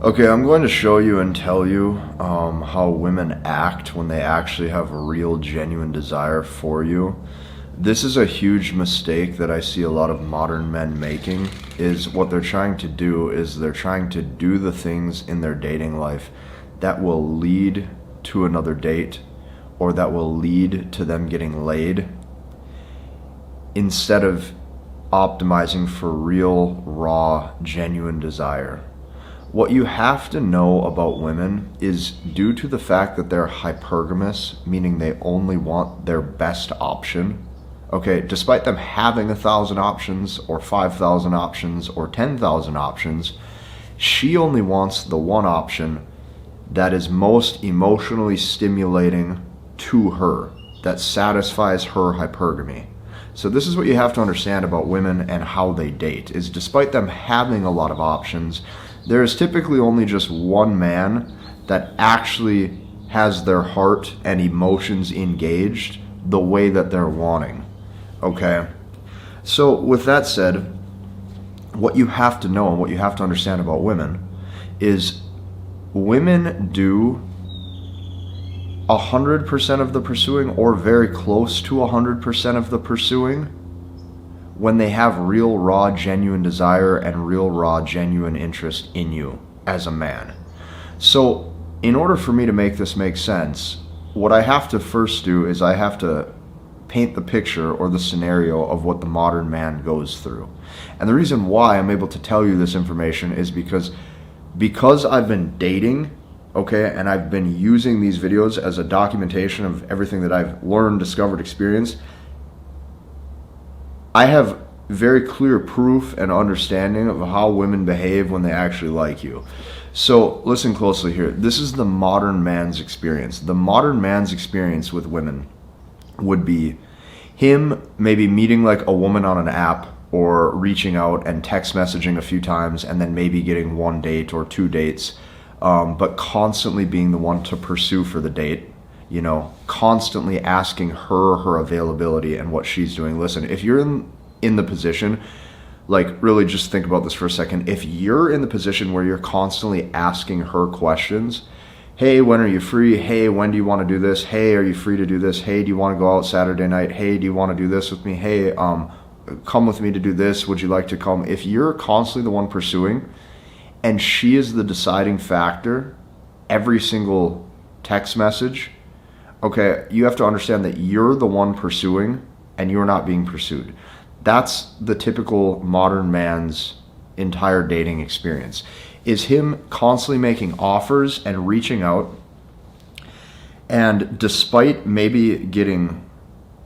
Okay, I'm going to show you and tell you how women act when they actually have a real, genuine desire for you. This is a huge mistake that I see a lot of modern men making, is what they're trying to do is they're trying to do the things in their dating life that will lead to another date or that will lead to them getting laid instead of optimizing for real, raw, genuine desire. What you have to know about women is due to the fact that they're hypergamous, meaning they only want their best option. Okay, despite them having 1,000 options or 5,000 options or 10,000 options, she only wants the one option that is most emotionally stimulating to her, that satisfies her hypergamy. So this is what you have to understand about women and how they date, is despite them having a lot of options, there is typically only just one man that actually has their heart and emotions engaged the way that they're wanting. Okay? So with that said, what you have to know and what you have to understand about women is women do 100% of the pursuing, or very close to 100% of the pursuing, when they have real, raw, genuine desire and real, raw, genuine interest in you as a man. So in order for me to make this make sense, what I have to first do is I have to paint the picture or the scenario of what the modern man goes through. And the reason why I'm able to tell you this information is because I've been dating, okay, and I've been using these videos as a documentation of everything that I've learned, discovered, experienced. I have very clear proof and understanding of how women behave when they actually like you. So listen closely here. This is the modern man's experience. The modern man's experience with women would be him maybe meeting like a woman on an app or reaching out and text messaging a few times and then maybe getting one date or two dates, but constantly being the one to pursue for the date. You know, constantly asking her availability and what she's doing. Listen, if you're in the position, like really just think about this for a second. If you're in the position where you're constantly asking her questions, hey, when are you free? Hey, when do you want to do this? Hey, are you free to do this? Hey, do you want to go out Saturday night? Hey, do you want to do this with me? Hey, come with me to do this. Would you like to come? If you're constantly the one pursuing and she is the deciding factor every single text message, okay, you have to understand that you're the one pursuing and you're not being pursued. That's the typical modern man's entire dating experience, is him constantly making offers and reaching out. And despite maybe getting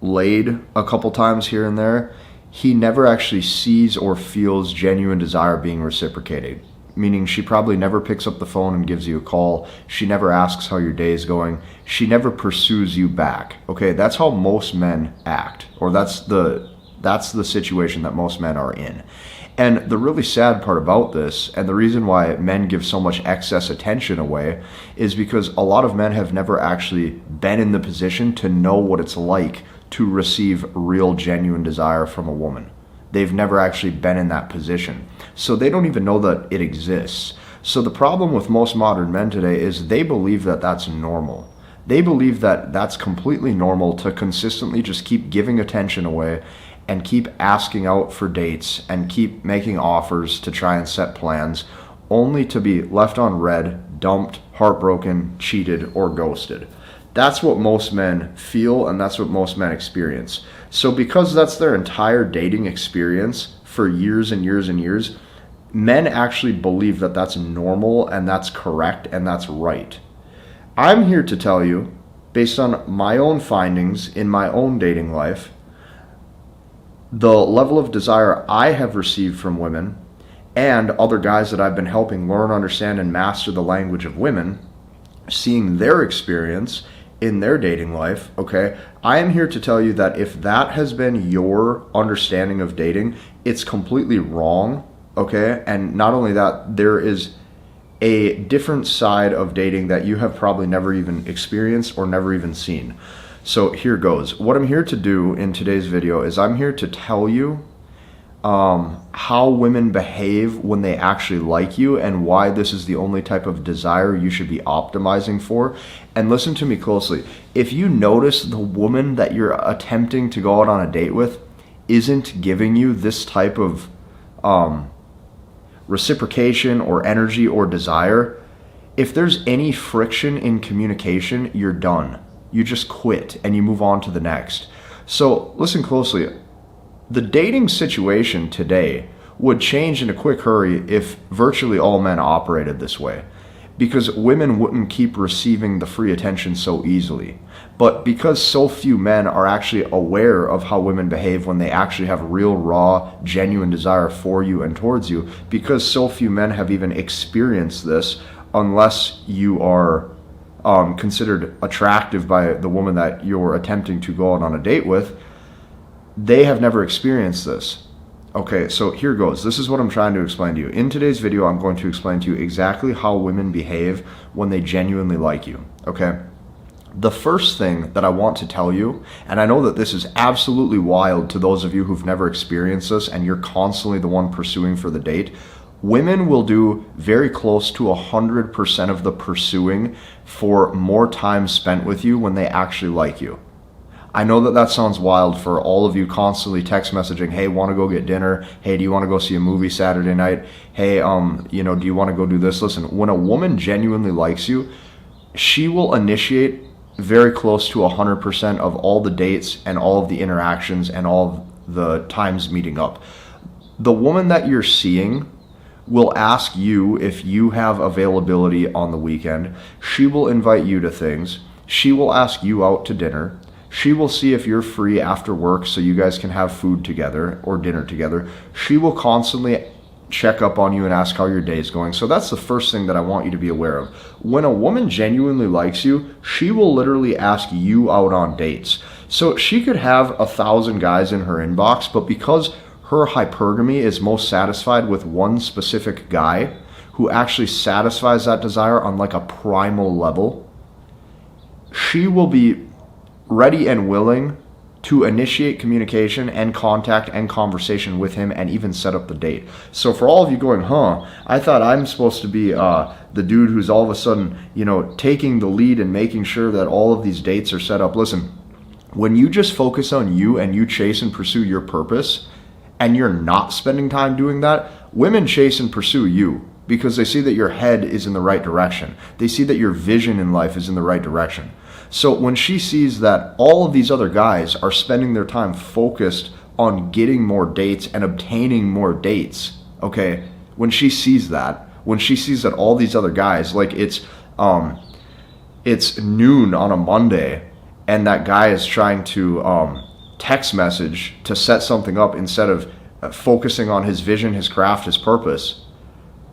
laid a couple times here and there, he never actually sees or feels genuine desire being reciprocated. Meaning she probably never picks up the phone and gives you a call. She never asks how your day is going. She never pursues you back. Okay, that's how most men act, or that's the situation that most men are in. And the really sad part about this, and the reason why men give so much excess attention away, is because a lot of men have never actually been in the position to know what it's like to receive real, genuine desire from a woman. They've never actually been in that position. So they don't even know that it exists. So the problem with most modern men today is they believe that that's normal. They believe that that's completely normal to consistently just keep giving attention away and keep asking out for dates and keep making offers to try and set plans, only to be left on red, dumped, heartbroken, cheated, or ghosted. That's what most men feel, and that's what most men experience. So because that's their entire dating experience for years and years and years, men actually believe that that's normal and that's correct and that's right. I'm here to tell you, based on my own findings in my own dating life, the level of desire I have received from women and other guys that I've been helping learn, understand, and master the language of women, seeing their experience in their dating life, okay, I am here to tell you that if that has been your understanding of dating, it's completely wrong, okay? And not only that, there is a different side of dating that you have probably never even experienced or never even seen. So here goes. What I'm here to do in today's video is I'm here to tell you how women behave when they actually like you, and why this is the only type of desire you should be optimizing for. And listen to me closely. If you notice the woman that you're attempting to go out on a date with isn't giving you this type of reciprocation or energy or desire, if there's any friction in communication, you're done. You just quit and you move on to the next. So listen closely. The dating situation today would change in a quick hurry if virtually all men operated this way, because women wouldn't keep receiving the free attention so easily. But because so few men are actually aware of how women behave when they actually have real, raw, genuine desire for you and towards you, because so few men have even experienced this, unless you are considered attractive by the woman that you're attempting to go out on a date with, they have never experienced this. Okay, so here goes. This is what I'm trying to explain to you. In today's video, I'm going to explain to you exactly how women behave when they genuinely like you, okay? The first thing that I want to tell you, and I know that this is absolutely wild to those of you who've never experienced this and you're constantly the one pursuing for the date, women will do very close to 100% of the pursuing for more time spent with you when they actually like you. I know that that sounds wild for all of you constantly text messaging, hey, want to go get dinner? Hey, do you want to go see a movie Saturday night? Hey, do you want to go do this? Listen, when a woman genuinely likes you, she will initiate very close to 100% of all the dates and all of the interactions and all of the times meeting up. The woman that you're seeing will ask you if you have availability on the weekend. She will invite you to things. She will ask you out to dinner. She will see if you're free after work so you guys can have food together or dinner together. She will constantly check up on you and ask how your day is going. So that's the first thing that I want you to be aware of. When a woman genuinely likes you, she will literally ask you out on dates. So she could have 1,000 guys in her inbox, but because her hypergamy is most satisfied with one specific guy who actually satisfies that desire on like a primal level, she will be ready and willing to initiate communication and contact and conversation with him and even set up the date. So for all of you going, I thought I'm supposed to be the dude who's all of a sudden, taking the lead and making sure that all of these dates are set up. Listen, when you just focus on you and you chase and pursue your purpose and you're not spending time doing that, women chase and pursue you because they see that your head is in the right direction. They see that your vision in life is in the right direction. So when she sees that all of these other guys are spending their time focused on getting more dates and obtaining more dates, okay, when she sees that all these other guys, like it's noon on a Monday and that guy is trying to text message to set something up instead of focusing on his vision, his craft, his purpose,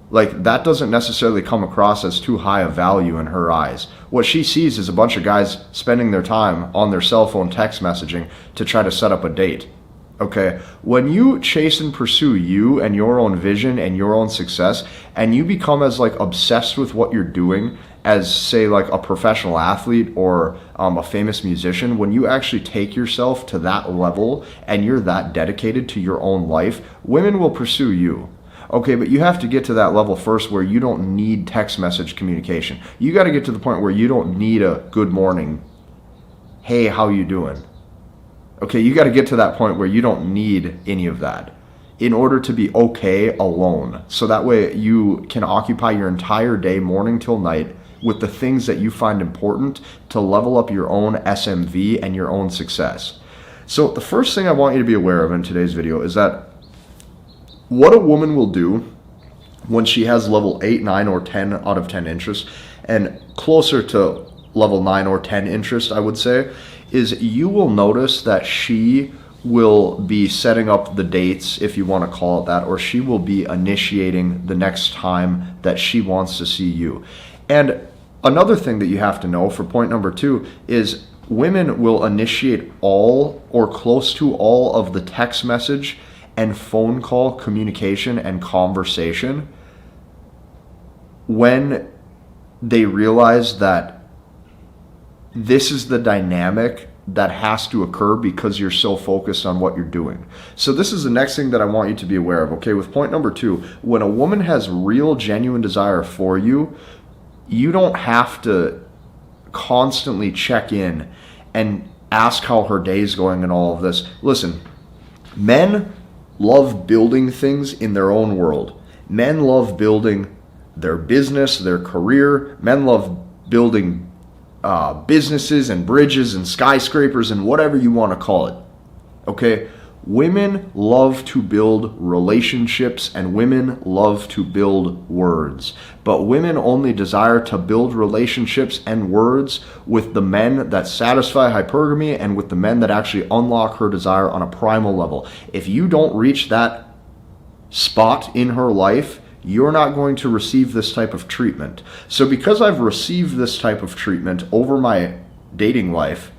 like that doesn't necessarily come across as too high a value in her eyes. What she sees is a bunch of guys spending their time on their cell phone text messaging to try to set up a date. Okay, when you chase and pursue you and your own vision and your own success, and you become as like obsessed with what you're doing as say like a professional athlete or a famous musician, when you actually take yourself to that level and you're that dedicated to your own life, women will pursue you. Okay, but you have to get to that level first where you don't need text message communication. You got to get to the point where you don't need a good morning, hey, how you doing? Okay, you got to get to that point where you don't need any of that in order to be okay alone. So that way you can occupy your entire day, morning till night, with the things that you find important to level up your own SMV and your own success. So the first thing I want you to be aware of in today's video is that what a woman will do when she has level 8, 9, or 10 out of 10 interest, and closer to level 9 or 10 interest, I would say, is you will notice that she will be setting up the dates, if you want to call it that, or she will be initiating the next time that she wants to see you. And another thing that you have to know for point number 2 is women will initiate all or close to all of the text message and phone call communication and conversation when they realize that this is the dynamic that has to occur because you're so focused on what you're doing. So this is the next thing that I want you to be aware of, okay? With point number 2, when a woman has real, genuine desire for you, you don't have to constantly check in and ask how her day's going and all of this. Listen, men love building things in their own world. Men love building their business, their career. Men love building businesses and bridges and skyscrapers and whatever you want to call it. Okay? Women love to build relationships and women love to build words. But women only desire to build relationships and words with the men that satisfy hypergamy and with the men that actually unlock her desire on a primal level. If you don't reach that spot in her life, you're not going to receive this type of treatment. So because I've received this type of treatment over my dating life,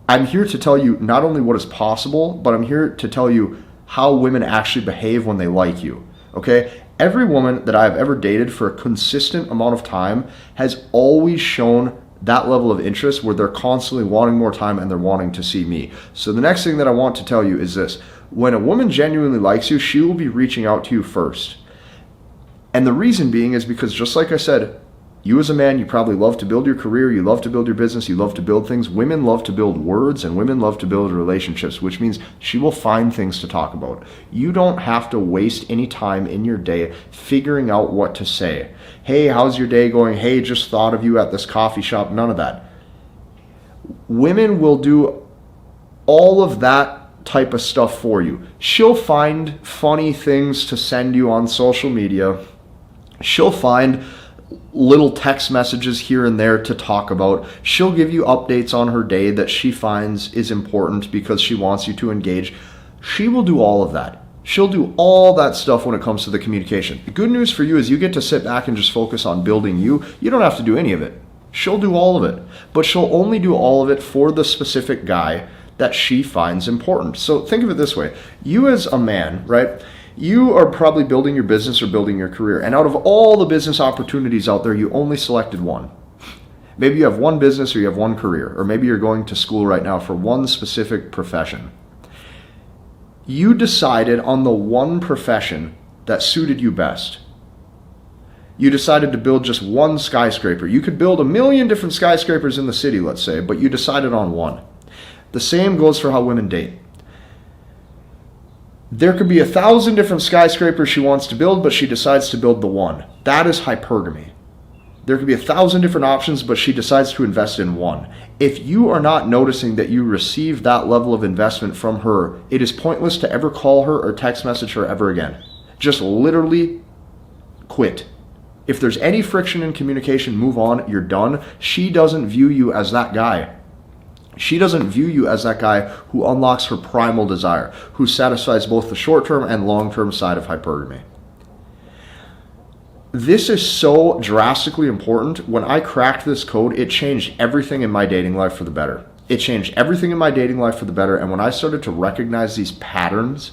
I'm here to tell you not only what is possible, but I'm here to tell you how women actually behave when they like you, okay? Every woman that I've ever dated for a consistent amount of time has always shown that level of interest where they're constantly wanting more time and they're wanting to see me. So the next thing that I want to tell you is this. When a woman genuinely likes you, she will be reaching out to you first. And the reason being is because, just like I said, you as a man, you probably love to build your career, you love to build your business, you love to build things. Women love to build words and women love to build relationships, which means she will find things to talk about. You don't have to waste any time in your day figuring out what to say. Hey, how's your day going? Hey, just thought of you at this coffee shop. None of that. Women will do all of that type of stuff for you. She'll find funny things to send you on social media. She'll find little text messages here and there to talk about. She'll give you updates on her day that she finds is important because she wants you to engage. She will do all of that. She'll do all that stuff when it comes to the communication. The good news for you is you get to sit back and just focus on building you. You don't have to do any of it. She'll do all of it, but she'll only do all of it for the specific guy that she finds important. So think of it this way. You as a man, right? You are probably building your business or building your career. And out of all the business opportunities out there, you only selected one. Maybe you have one business or you have one career, or maybe you're going to school right now for one specific profession. You decided on the one profession that suited you best. You decided to build just one skyscraper. You could build 1 million different skyscrapers in the city, let's say, but you decided on one. The same goes for how women date. There could be 1,000 different skyscrapers she wants to build, but she decides to build the one. That is hypergamy. There could be 1,000 different options, but she decides to invest in one. If you are not noticing that you receive that level of investment from her, it is pointless to ever call her or text message her ever again. Just literally quit. If there's any friction in communication, move on, you're done. She doesn't view you as that guy. She doesn't view you as that guy who unlocks her primal desire, who satisfies both the short-term and long-term side of hypergamy. This is so drastically important. When I cracked this code, it changed everything in my dating life for the better. It changed everything in my dating life for the better. And when I started to recognize these patterns,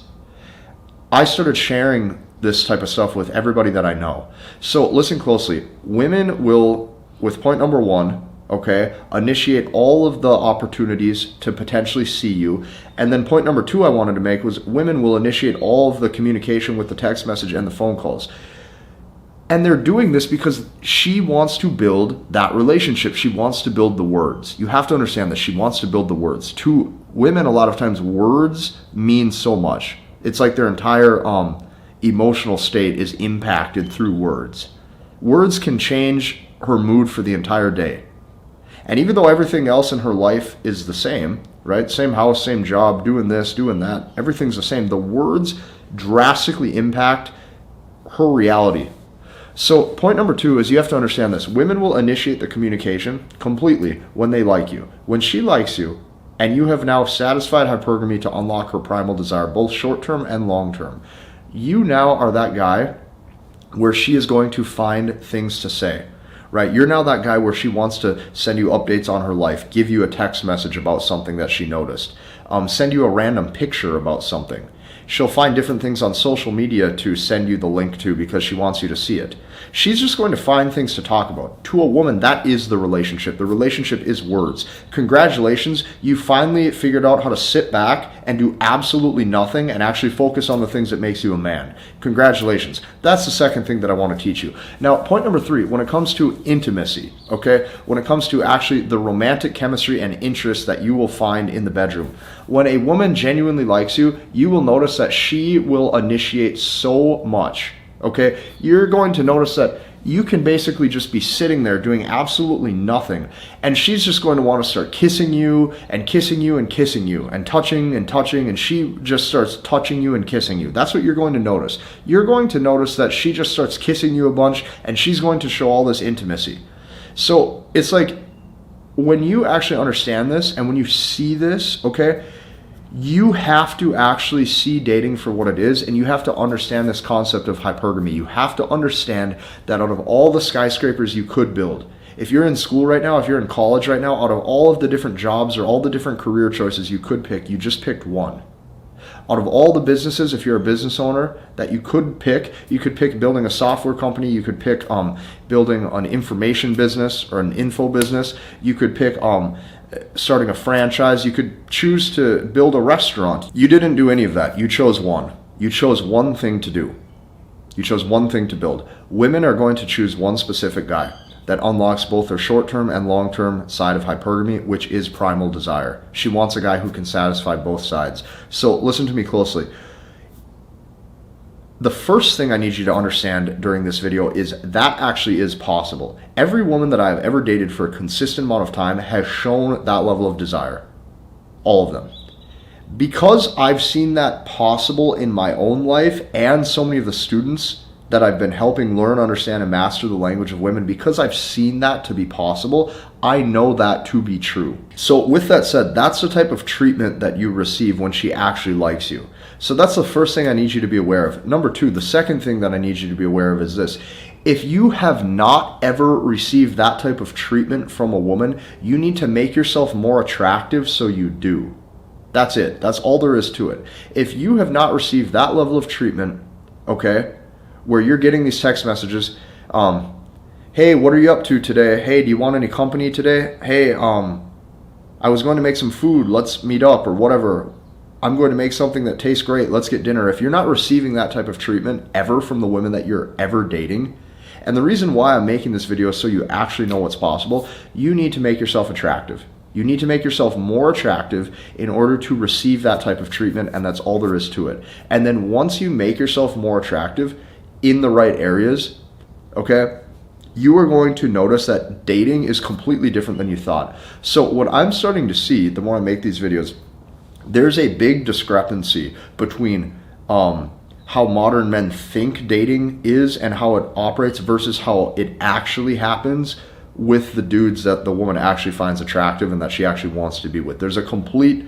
I started sharing this type of stuff with everybody that I know. So listen closely. Women will, with point number 1, okay, initiate all of the opportunities to potentially see you. And then point number 2 I wanted to make was women will initiate all of the communication with the text message and the phone calls. And they're doing this because she wants to build that relationship. She wants to build the words. You have to understand that she wants to build the words. To women, a lot of times words mean so much. It's like their entire emotional state is impacted through words. Words can change her mood for the entire day. And even though everything else in her life is the same, right? Same house, same job, doing this, doing that, everything's the same. The words drastically impact her reality. So point number 2 is you have to understand this. Women will initiate the communication completely when they like you. When she likes you, and you have now satisfied hypergamy to unlock her primal desire, both short-term and long-term, you now are that guy where she is going to find things to say. Right? You're now that guy where she wants to send you updates on her life, give you a text message about something that she noticed, send you a random picture about something. she'll find different things on social media to send you the link to because she wants you to see it. She's just going to find things to talk about. To a woman, that is the relationship. The relationship is words. Congratulations, you finally figured out how to sit back and do absolutely nothing and actually focus on the things that makes you a man. Congratulations. That's the second thing that I want to teach you. Now, point number 3, when it comes to intimacy, okay? When it comes to actually the romantic chemistry and interest that you will find in the bedroom. When a woman genuinely likes you, you will notice that she will initiate so much. Okay, you're going to notice that you can basically just be sitting there doing absolutely nothing, and she's just going to want to start kissing you and kissing you and kissing you and touching, and she just starts touching you and kissing you. That's what you're going to notice. You're going to notice that she just starts kissing you a bunch, and she's going to show all this intimacy. So it's like, when you actually understand this and when you see this, okay, you have to actually see dating for what it is, and you have to understand this concept of hypergamy. You have to understand that out of all the skyscrapers you could build, if you're in school right now, if you're in college right now, out of all of the different jobs or all the different career choices you could pick, you just picked one. Out of all the businesses, if you're a business owner, that you could pick building a software company, you could pick building an information business or an info business, you could pick starting a franchise, you could choose to build a restaurant. You didn't do any of that. You chose one. You chose one thing to do. You chose one thing to build. Women are going to choose one specific guy that unlocks both their short-term and long-term side of hypergamy, which is primal desire. She wants a guy who can satisfy both sides. So listen to me closely. The first thing I need you to understand during this video is that actually is possible. Every woman that I have ever dated for a consistent amount of time has shown that level of desire. All of them. Because I've seen that possible in my own life and so many of the students that I've been helping learn, understand, and master the language of women, because I've seen that to be possible, I know that to be true. So with that said, that's the type of treatment that you receive when she actually likes you. So that's the first thing I need you to be aware of. Number 2, the second thing that I need you to be aware of is this. If you have not ever received that type of treatment from a woman, you need to make yourself more attractive so you do. That's it. That's all there is to it. If you have not received that level of treatment, okay, where you're getting these text messages, hey, what are you up to today? Hey, do you want any company today? Hey, I was going to make some food. Let's meet up, or whatever. I'm going to make something that tastes great. Let's get dinner. If you're not receiving that type of treatment ever from the women that you're ever dating, and the reason why I'm making this video is so you actually know what's possible, you need to make yourself attractive. You need to make yourself more attractive in order to receive that type of treatment, and that's all there is to it. And then once you make yourself more attractive in the right areas, okay, you are going to notice that dating is completely different than you thought. So what I'm starting to see, the more I make these videos, there's a big discrepancy between how modern men think dating is and how it operates versus how it actually happens with the dudes that the woman actually finds attractive and that she actually wants to be with. There's a complete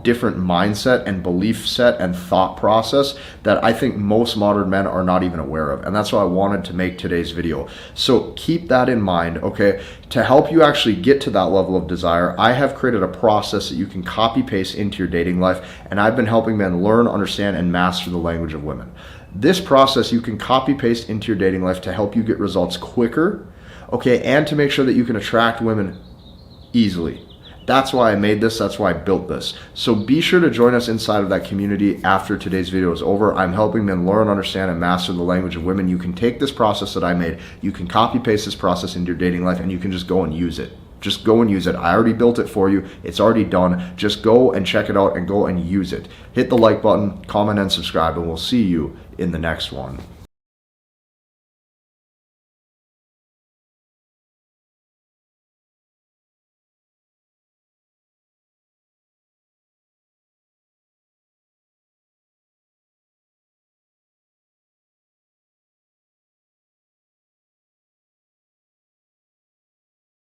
different mindset and belief set and thought process that I think most modern men are not even aware of. And that's why I wanted to make today's video. So keep that in mind, okay? To help you actually get to that level of desire, I have created a process that you can copy paste into your dating life. And I've been helping men learn, understand, and master the language of women. This process you can copy paste into your dating life to help you get results quicker, okay? And to make sure that you can attract women easily. That's why I made this. That's why I built this. So be sure to join us inside of that community after today's video is over. I'm helping men learn, understand, and master the language of women. You can take this process that I made, you can copy paste this process into your dating life, and you can just go and use it. Just go and use it. I already built it for you. It's already done. Just go and check it out and go and use it. Hit the like button, comment, and subscribe, and we'll see you in the next one.